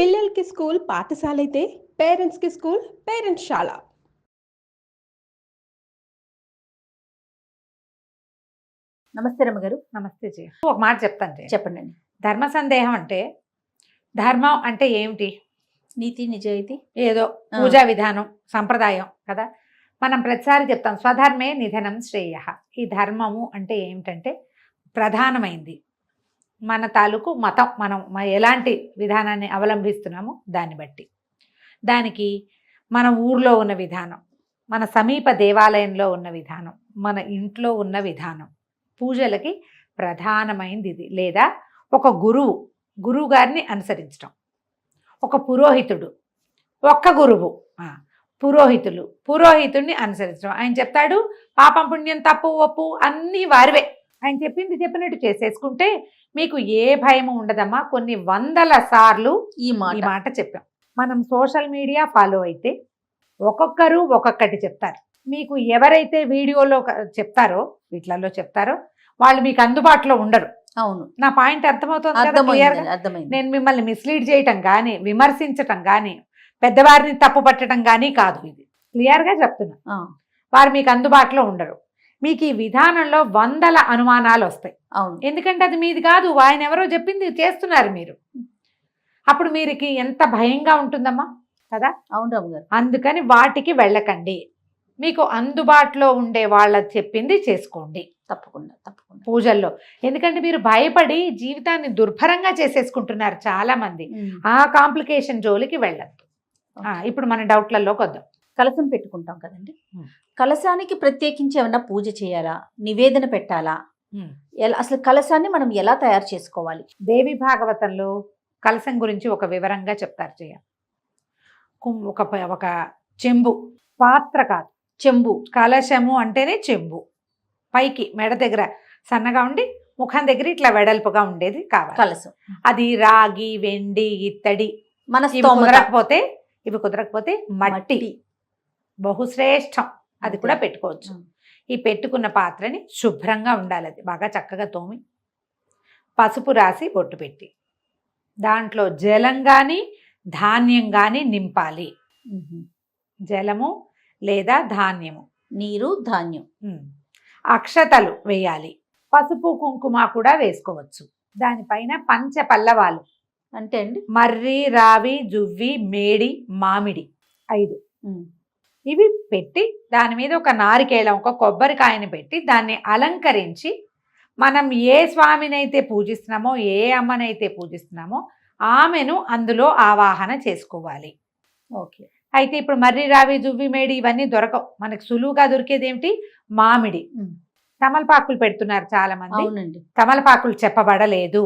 పిల్లలకి స్కూల్ పాఠశాల అయితే పేరెంట్స్కి స్కూల్ పేరెంట్స్ శాల. నమస్తే రమ్మగారు. నమస్తే జయ. ఒక మాట చెప్తాను జయ. చెప్పండి. ధర్మ సందేహం అంటే ధర్మం అంటే ఏమిటి? నీతి నిజాయితీ ఏదో పూజా విధానం సంప్రదాయం కదా. మనం ప్రతిసారి చెప్తాం స్వధర్మే నిధనం శ్రేయ. ఈ ధర్మము అంటే ఏమిటంటే ప్రధానమైంది మన తాలూకు మతం, మనం ఎలాంటి విధానాన్ని అవలంబిస్తున్నామో దాన్ని బట్టి. దానికి మన ఊర్లో ఉన్న విధానం, మన సమీప దేవాలయంలో ఉన్న విధానం, మన ఇంట్లో ఉన్న విధానం, పూజలకి ప్రధానమైనది ఇది. లేదా ఒక గురువు గారిని అనుసరించడం, ఒక పురోహితుడు, ఒక్క గురువు, పురోహితుడిని అనుసరించడం. ఆయన చెప్తాడు పాపం పుణ్యం తప్పు ఒప్పు అన్నీ వారివే, ఆయన చెప్పినట్టు చేసేసుకుంటే మీకు ఏ భయము ఉండదమ్మా. కొన్ని వందల సార్లు ఈ మాట చెప్పాం. మనం సోషల్ మీడియా ఫాలో అయితే ఒక్కొక్కరు ఒక్కొక్కటి చెప్తారు. మీకు ఎవరైతే వీడియోలో చెప్తారో వీటిలలో చెప్తారో వాళ్ళు మీకు అందుబాటులో ఉండరు. అవును, నా పాయింట్ అర్థమవుతుంది. నేను మిమ్మల్ని మిస్లీడ్ చేయటం కానీ విమర్శించటం కానీ పెద్దవారిని తప్పు పట్టడం కానీ కాదు. ఇది క్లియర్గా చెప్తున్నా. వారు మీకు అందుబాటులో ఉండరు. మీకు ఈ విధానంలో వందల అనుమానాలు వస్తాయి. అవును, ఎందుకంటే అది మీది కాదు, ఆయన ఎవరో చెప్పింది చేస్తున్నారు మీరు. అప్పుడు మీరుకి ఎంత భయంగా ఉంటుందమ్మా కదా. అవును రమ్మగారు. అందుకని వాటికి వెళ్ళకండి. మీకు అందుబాటులో ఉండే వాళ్ళ చెప్పింది చేసుకోండి. తప్పకుండా తప్పకుండా పూజల్లో. ఎందుకంటే మీరు భయపడి జీవితాన్ని దుర్భరంగా చేసేసుకుంటున్నారు చాలా మంది. ఆ కాంప్లికేషన్ జోలికి వెళ్ళద్దు. ఇప్పుడు మన డౌట్లలోకి వద్దాం. కలశం పెట్టుకుంటాం కదండి, కలశానికి ప్రత్యేకించి ఏమన్నా పూజ చేయాలా, నివేదన పెట్టాలా, ఎలా అసలు కలశాన్ని మనం ఎలా తయారు చేసుకోవాలి? దేవి భాగవతంలో కలశం గురించి ఒక వివరంగా చెప్తారు చేయ. ఒక చెంబు, పాత్ర కాదు చెంబు. కలశము అంటేనే చెంబు, పైకి మెడ దగ్గర సన్నగా ఉండి ముఖం దగ్గర ఇట్లా వెడల్పుగా ఉండేది కావాలి కలశం. అది రాగి, వెండి, ఇత్తడి. మన ఇవి కుదరకపోతే మట్టి బహుశ్రేష్టం, అది కూడా పెట్టుకోవచ్చు. ఈ పెట్టుకున్న పాత్రని శుభ్రంగా ఉండాలి, అది బాగా చక్కగా తోమి పసుపు రాసి బొట్టు పెట్టి దాంట్లో జలం కానీ ధాన్యం కానీ నింపాలి. జలము లేదా ధాన్యము, నీరు, ధాన్యం. అక్షతలు వేయాలి, పసుపు కుంకుమ కూడా వేసుకోవచ్చు. దానిపైన పంచ పల్లవాలు అంటే అండి మర్రి, రావి, జువ్వి, మేడి, మామిడి 5 ఇవి పెట్టి దాని మీద ఒక నారికేళం, ఒక కొబ్బరికాయని పెట్టి దాన్ని అలంకరించి మనం ఏ స్వామినైతే పూజిస్తున్నామో, ఏ అమ్మనైతే పూజిస్తున్నామో ఆమెను అందులో ఆవాహన చేసుకోవాలి. ఓకే. అయితే ఇప్పుడు మర్రి, రావి, జువ్వి, మేడి ఇవన్నీ దొరకవు. మనకు సులువుగా దొరికేది ఏమిటి? మామిడి. తమలపాకులు పెడుతున్నారు చాలా మంది. తమలపాకులు చెప్పబడలేదు,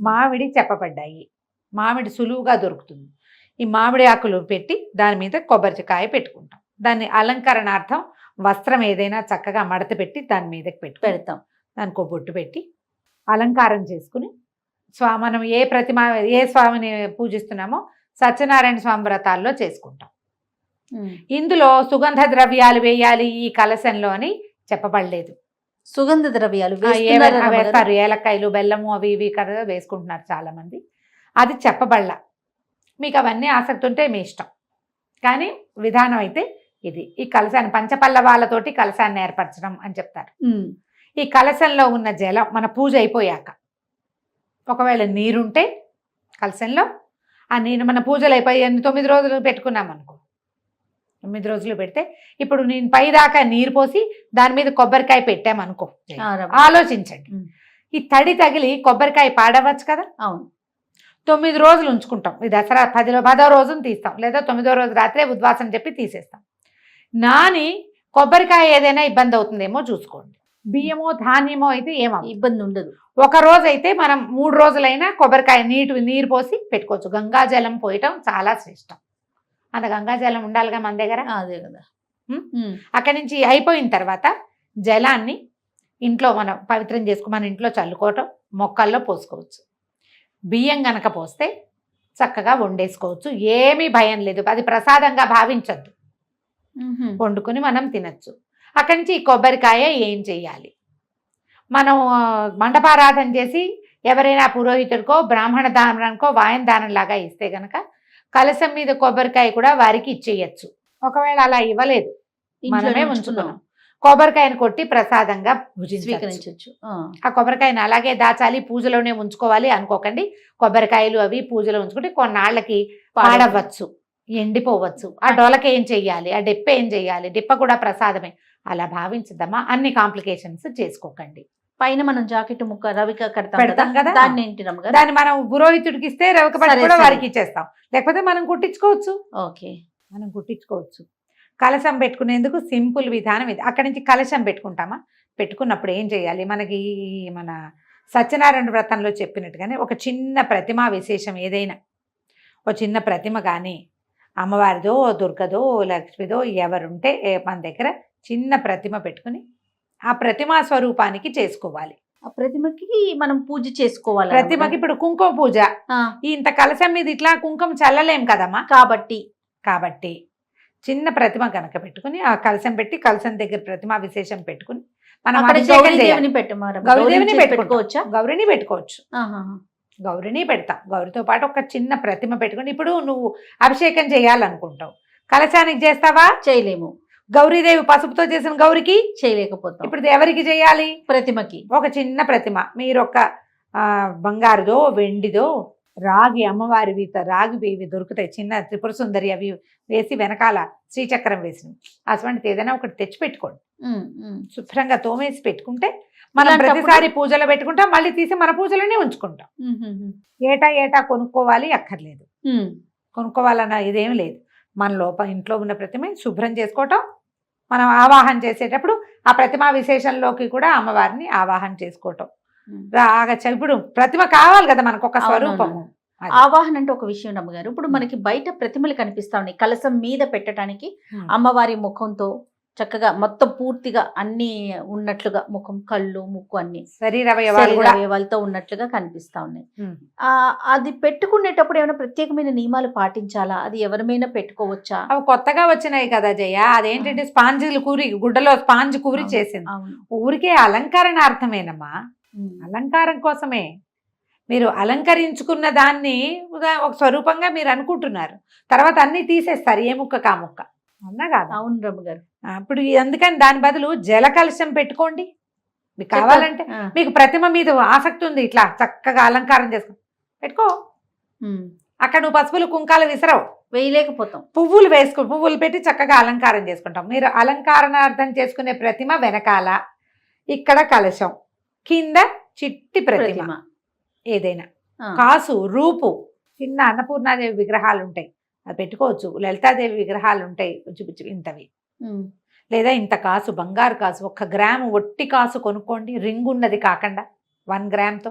మామిడి చెప్పబడ్డాయి. మామిడి సులువుగా దొరుకుతుంది. ఈ మామిడి ఆకులు పెట్టి దాని మీద కొబ్బరికాయ పెట్టుకుంటాం. దాన్ని అలంకరణార్థం వస్త్రం ఏదైనా చక్కగా మడత పెట్టి దాని మీదకి పెడతాం. దానికి బొట్టు పెట్టి అలంకారం చేసుకుని మనం ఏ స్వామిని పూజిస్తున్నామో సత్యనారాయణ స్వామి వ్రతాల్లో చేసుకుంటాం. ఇందులో సుగంధ ద్రవ్యాలు వేయాలి ఈ కలశంలో అని చెప్పబడలేదు. సుగంధ ద్రవ్యాలు వేస్తారు, ఏలక్కాయలు, బెల్లము అవి ఇవి కదా వేసుకుంటున్నారు చాలా మంది. అది చెప్పబడలా. మీకు అవన్నీ ఆసక్తి ఉంటే మీ ఇష్టం, కానీ విధానం అయితే ఇది. ఈ కలశాన్ని పంచపల్లవాలతోటి కలశాన్ని ఏర్పరచడం అని చెప్తారు. ఈ కలశంలో ఉన్న జలం మన పూజ అయిపోయాక, ఒకవేళ నీరుంటే కలశంలో ఆ నీరు మన పూజలు అయిపోయి 9 రోజులు పెట్టుకున్నాం అనుకో, 9 రోజులు పెడితే ఇప్పుడు నేను పైదాకా నీరు పోసి దాని మీద కొబ్బరికాయ పెట్టామనుకో, ఆలోచించండి, ఈ తడి తగిలి కొబ్బరికాయ పాడవచ్చు కదా. అవును. 9 రోజులు ఉంచుకుంటాం. ఈ దసరా 10వ రోజును తీస్తాం, లేదా 9వ రోజు రాత్రే ఉద్వాసన చెప్పి తీసేస్తాం. నాని కొబ్బరికాయ ఏదైనా ఇబ్బంది అవుతుందేమో చూసుకోండి. బియ్యమో ధాన్యమో అయితే ఏమో ఇబ్బంది ఉండదు. ఒక రోజు అయితే మనం 3 రోజులైనా కొబ్బరికాయ నీరు పోసి పెట్టుకోవచ్చు. గంగాజలం పోయటం చాలా శ్రేష్టం. అంత గంగాజలం ఉండాలిగా మన దగ్గర. అదే కదా. అక్కడి నుంచి అయిపోయిన తర్వాత జలాన్ని ఇంట్లో మనం పవిత్రం చేసుకుని మన ఇంట్లో చల్లుకోవటం, మొక్కల్లో పోసుకోవచ్చు. బియ్యం గనక పోస్తే చక్కగా వండేసుకోవచ్చు, ఏమీ భయం లేదు. అది ప్రసాదంగా భావించద్దు, వండుకుని మనం తినచ్చు. అక్కడి నుంచి ఈ కొబ్బరికాయ ఏం చెయ్యాలి, మనం మండపారాధన చేసి ఎవరైనా పురోహితుడికో బ్రాహ్మణ దానానికో వాయన దానం లాగా ఇస్తే గనక కలశం మీద కొబ్బరికాయ కూడా వారికి ఇచ్చేయచ్చు. ఒకవేళ అలా ఇవ్వలేదు, మనమే ఉంచుకున్నాం, కొబ్బరికాయను కొట్టి ప్రసాదంగా స్వీకరించవచ్చు. ఆ కొబ్బరికాయను అలాగే దాచాలి, పూజలోనే ఉంచుకోవాలి అనుకోకండి. కొబ్బరికాయలు అవి పూజలో ఉంచుకుంటే కొన్నాళ్ళకి పాడవచ్చు, ఎండిపోవచ్చు. ఆ డొలక ఏం చెయ్యాలి, ఆ డిప్ప ఏం చెయ్యాలి, డిప్ప కూడా ప్రసాదమే, అలా భావించదమ్మా. అన్ని కాంప్లికేషన్స్ చేసుకోకండి. పైన మనం జాకెట్ ముక్క రవిక పెడతాం కదా, దాన్ని ఏంటి రమ్మగారు? దాన్ని మనం పురోహితుడికి ఇస్తే రవిక పట్టు సరే, కూడా సరే. వారికి ఇచ్చేస్తాం, లేకపోతే మనం కుట్టించుకోవచ్చు. ఓకే, మనం కుట్టించుకోవచ్చు. కలశం పెట్టుకునేందుకు సింపుల్ విధానం ఇది. అక్కడి నుంచి కలశం పెట్టుకుంటామా, పెట్టుకున్నప్పుడు ఏం చేయాలి, మనకి మన సత్యనారాయణ వ్రతంలో చెప్పినట్టుగానే ఒక చిన్న ప్రతిమా విశేషం ఏదైనా, ఒక చిన్న ప్రతిమ కానీ అమ్మవారిదో దుర్గదో లక్ష్మిదో ఎవరుంటే మన దగ్గర చిన్న ప్రతిమ పెట్టుకుని ఆ ప్రతిమా స్వరూపానికి చేసుకోవాలి. ఆ ప్రతిమకి మనం పూజ చేసుకోవాలి. ప్రతిమకి ఇప్పుడు కుంకుమ పూజ, ఇంత కలశం మీద ఇట్లా కుంకుమ చల్లలేం కదమ్మా, కాబట్టి చిన్న ప్రతిమ కనుక పెట్టుకుని ఆ కలశం పెట్టి కలశం దగ్గర ప్రతిమా విశేషం పెట్టుకుని మనం గౌరీదేవిని పెట్టుకోవచ్చా, గౌరిని పెట్టుకోవచ్చు, గౌరిని పెడతాం. గౌరితో పాటు ఒక చిన్న ప్రతిమ పెట్టుకుని, ఇప్పుడు నువ్వు అభిషేకం చేయాలనుకుంటావు, కలశానికి చేస్తావా, చేయలేము. గౌరీదేవి పసుపుతో చేసిన గౌరికి చేయలేకపోతాం. ఇప్పుడు ఎవరికి చేయాలి, ప్రతిమకి. ఒక చిన్న ప్రతిమ మీరు ఒక బంగారుదో వెండిదో రాగి అమ్మవారివి రాగివి దొరుకుతాయి, చిన్న త్రిపుర సుందరి అవి వేసి వెనకాల శ్రీచక్రం వేసినవి, అటువంటిది ఏదైనా ఒకటి తెచ్చి పెట్టుకోండి. శుభ్రంగా తోమేసి పెట్టుకుంటే మనం ప్రతిసారి పూజలో పెట్టుకుంటాం, మళ్ళీ తీసి మన పూజలోనే ఉంచుకుంటాం. ఏటా కొనుక్కోవాలి అక్కర్లేదు, కొనుక్కోవాలన్న ఇదేం లేదు. మన ఇంట్లో ఉన్న ప్రతిమ శుభ్రం చేసుకోవటం, మనం ఆవాహన చేసేటప్పుడు ఆ ప్రతిమా విశేషంలోకి కూడా అమ్మవారిని ఆవాహన చేసుకోవటం. ఇప్పుడు ప్రతిమ కావాలి కదా మనకు ఒక స్వరూపము. ఆవాహన అంటే ఒక విషయం అమ్మగారు, ఇప్పుడు మనకి బయట ప్రతిమలు కనిపిస్తా ఉన్నాయి, కలశం మీద పెట్టడానికి అమ్మవారి ముఖంతో చక్కగా మొత్తం పూర్తిగా అన్ని ఉన్నట్లుగా, ముఖం కళ్ళు ముక్కు అన్ని శరీరవయవాలతో ఉన్నట్లుగా కనిపిస్తా ఉన్నాయి. అది పెట్టుకునేటప్పుడు ఏమైనా ప్రత్యేకమైన నియమాలు పాటించాలా, అది ఎవరిమైనా పెట్టుకోవచ్చా? అవి కొత్తగా వచ్చినాయి కదా జయ, అదేంటంటే స్పాంజిలు కూరి, గుడ్డలో స్పాంజ్ కూరి చేసింది, ఊరికే అలంకరణార్థమేనమ్మా, అలంకారం కోసమే. మీరు అలంకరించుకున్న దాన్ని ఒక స్వరూపంగా మీరు అనుకుంటున్నారు, తర్వాత అన్ని తీసేస్తారు ఏ ముక్క కా ముక్క, అన్నా కాదు? అవును రమ్మ గారు. ఇప్పుడు అందుకని దాని బదులు జల కలశం పెట్టుకోండి. మీకు కావాలంటే, మీకు ప్రతిమ మీద ఆసక్తి ఉంది, ఇట్లా చక్కగా అలంకారం చేసుకో, పెట్టుకో. అక్కడ నువ్వు పసుపులు కుంకాలు విసరవు, వేయలేకపోతాం, పువ్వులు వేసుకో, పువ్వులు పెట్టి చక్కగా అలంకారం చేసుకుంటాం. మీరు అలంకరణార్థం చేసుకునే ప్రతిమ వెనకాల ఇక్కడ కలశం, కింద చిట్టి ప్రతిమ ఏదైనా, కాసు రూపు, చిన్న అన్నపూర్ణాదేవి విగ్రహాలు ఉంటాయి అది పెట్టుకోవచ్చు, లలితాదేవి విగ్రహాలు ఉంటాయి ఇంతవి, లేదా ఇంత కాసు బంగారు కాసు 1 గ్రాము ఒట్టి కాసు కొనుక్కోండి, రింగ్ ఉన్నది కాకుండా 1 గ్రామ్తో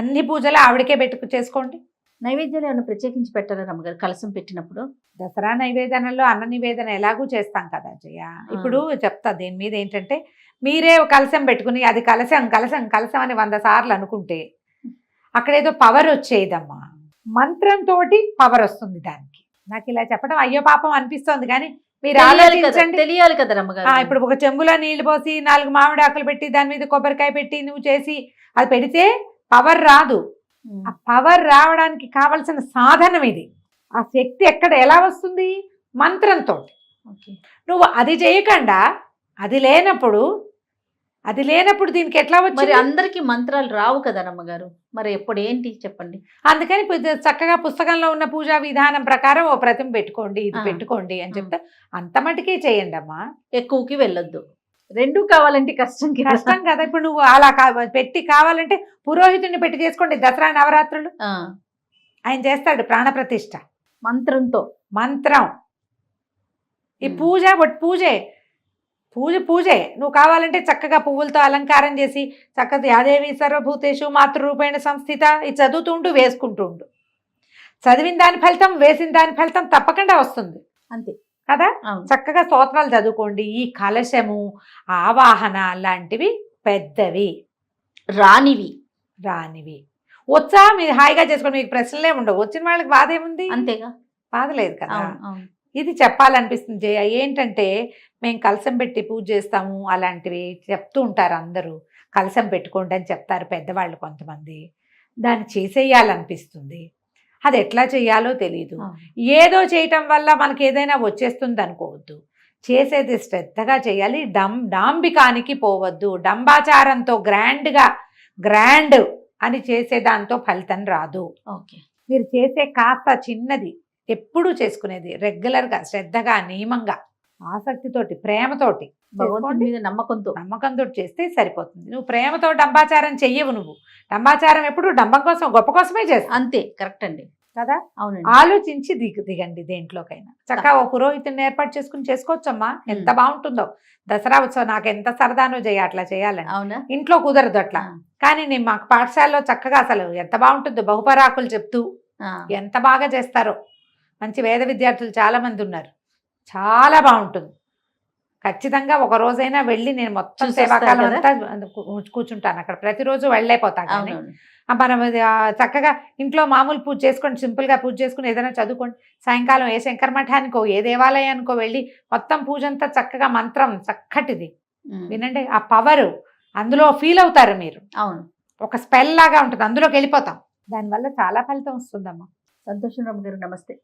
అన్ని పూజలు ఆవిడకే చేసుకోండి. నైవేద్యాలు ఏమైనా ప్రత్యేకించి పెట్టారా రమ్మగారు కలశం పెట్టినప్పుడు? దసరా నైవేదనలో అన్న నివేదన ఎలాగూ చేస్తాం కదా జయ. ఇప్పుడు చెప్తా దీని మీద ఏంటంటే, మీరే కలశం పెట్టుకుని అది కలశం కలశం కలశం అని 100 సార్లు అనుకుంటే అక్కడేదో పవర్ వచ్చేదమ్మా, మంత్రంతో పవర్ వస్తుంది దానికి. నాకు ఇలా చెప్పడం అయ్యో పాపం అనిపిస్తోంది, కానీ మీరు ఆలోచించండి, తెలియాలి కదా రమ్మగారు. ఇప్పుడు ఒక చెంబులో నీళ్లు పోసి 4 మామిడి ఆకులు పెట్టి దాని మీద కొబ్బరికాయ పెట్టి నువ్వు చేసి అది పెడితే పవర్ రాదు. ఆ పవర్ రావడానికి కావలసిన సాధనం ఇది. ఆ శక్తి ఎక్కడ ఎలా వస్తుంది, మంత్రంతో. నువ్వు అది చేయకుండా అది లేనప్పుడు దీనికి ఎట్లా వచ్చి, అందరికి మంత్రాలు రావు కదా రమ్మగారు, మరి ఎప్పుడు ఏంటి చెప్పండి. అందుకని చక్కగా పుస్తకంలో ఉన్న పూజా విధానం ప్రకారం ఓ ప్రతిమ పెట్టుకోండి, ఇది పెట్టుకోండి అని చెప్తే అంత మటుకే చేయండి అమ్మా, ఎక్కువకి వెళ్ళొద్దు. 2 కావాలంటే కష్టం కదా. ఇప్పుడు నువ్వు అలా పెట్టి కావాలంటే పురోహితుడిని పెట్టి చేసుకోండి. దసరా నవరాత్రులు ఆయన చేస్తాడు ప్రాణప్రతిష్ఠ మంత్రంతో. మంత్రం ఈ పూజ పూజే నువ్వు కావాలంటే చక్కగా పువ్వులతో అలంకారం చేసి చక్కగా యాదేవి సర్వభూతేషు మాతృరూపేణ సంస్థిత ఇది చదువుతుంటూ వేసుకుంటుండు, చదివిన దాని ఫలితం వేసిన దాని ఫలితం తప్పకుండా వస్తుంది, అంతే కదా. చక్కగా స్తోత్రాలు చదువుకోండి. ఈ కలశము ఆవాహన లాంటివి పెద్దవి రానివి వచ్చా మీరు హాయిగా చేసుకోండి, మీకు ప్రశ్నలే ఉండవు, వచ్చిన వాళ్ళకి బాధ ఏముంది, అంతేగా, బాధ లేదు కదా. ఇది చెప్పాలనిపిస్తుంది జయ. ఏంటంటే మేము కలశం పెట్టి పూజ చేస్తాము అలాంటివి చెప్తూ ఉంటారు అందరూ, కలశం పెట్టుకోండి అని చెప్తారు పెద్దవాళ్ళు కొంతమంది. దాన్ని చేసేయాలనిపిస్తుంది, అది ఎట్లా చేయాలో తెలియదు. ఏదో చేయటం వల్ల మనకి ఏదైనా వచ్చేస్తుంది అనుకోవద్దు. చేసేది శ్రద్ధగా చేయాలి. డాంబికానికి పోవద్దు. డంబాచారంతో గ్రాండ్ అని చేసేదాంతో ఫలితం రాదు. ఓకే. మీరు చేసే కాస్త చిన్నది ఎప్పుడూ చేసుకునేది రెగ్యులర్గా, శ్రద్ధగా, నియమంగా, ఆసక్తితోటి, ప్రేమతోటి, భగవంతుడి మీద నమ్మకంతో చేస్తే సరిపోతుంది. నువ్వు ప్రేమతో డంబాచారం చెయ్యవు. నువ్వు డంబాచారం ఎప్పుడు డంబం కోసం, గొప్ప కోసమే చేస్తావు. అంతే, కరెక్ట్ అండి కదా. అవునండి. ఆలోచించి దిగండి దేంట్లోకైనా. చక్కగా ఓ పురోహితుని ఏర్పాటు చేసుకోవచ్చమ్మా. ఎంత బాగుంటుందో. దసరా ఉత్సవం నాకు ఎంత సరదానో అట్లా చేయాలని. అవునా? ఇంట్లో కుదరదు అట్లా. కానీ నేను మాకు పాఠశాలలో చక్కగా అసలు ఎంత బాగుంటుందో, బహుపరాకులు చెప్తూ ఎంత బాగా చేస్తారో. మంచి వేద విద్యార్థులు చాలా మంది ఉన్నారు. చాలా బాగుంటుంది. ఖచ్చితంగా ఒక రోజైనా వెళ్ళి నేను మొత్తం సేవాకాలం అంతా కూర్చుంటాను అక్కడ. ప్రతిరోజు వెళ్ళైపోతాను. కానీ మనం చక్కగా ఇంట్లో మామూలు పూజ చేసుకొని, సింపుల్గా పూజ చేసుకుని ఏదైనా చదువుకోండి. సాయంకాలం ఏ శంకర మఠానికో, ఏ దేవాలయానికో వెళ్ళి మొత్తం పూజ అంతా చక్కగా, మంత్రం చక్కటిది వినండి. ఆ పవర్ అందులో ఫీల్ అవుతారు మీరు. అవును, ఒక స్పెల్ లాగా ఉంటుంది, అందులోకి వెళ్ళిపోతాం. దానివల్ల చాలా ఫలితం వస్తుందమ్మా. సంతోషం రమ్మ గారు, నమస్తే.